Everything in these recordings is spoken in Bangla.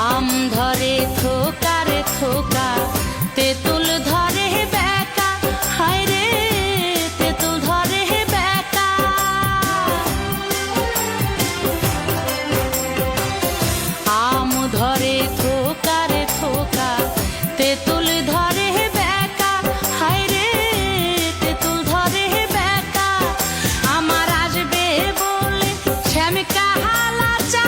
আম ধরে থোকা রে থোকা, তেঁতুল ধরে বেকা, হায় রে তেঁতুল ধরে বেকা। আম ধরে থোকা রে থোকা, তেঁতুল ধরে বেকা, হায় রে তেঁতুল ধরে বেকা। আমার আসবে বলে শ্যাম কাহালা চা,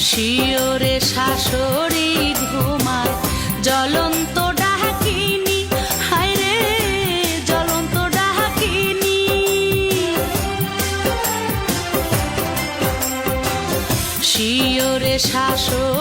শিওরে শাশুড়ি ঘুমায় জ্বলন্ত ডাকিনি, হায় রে জ্বলন্ত ডাকিনি। শিওরে শাশুড়ি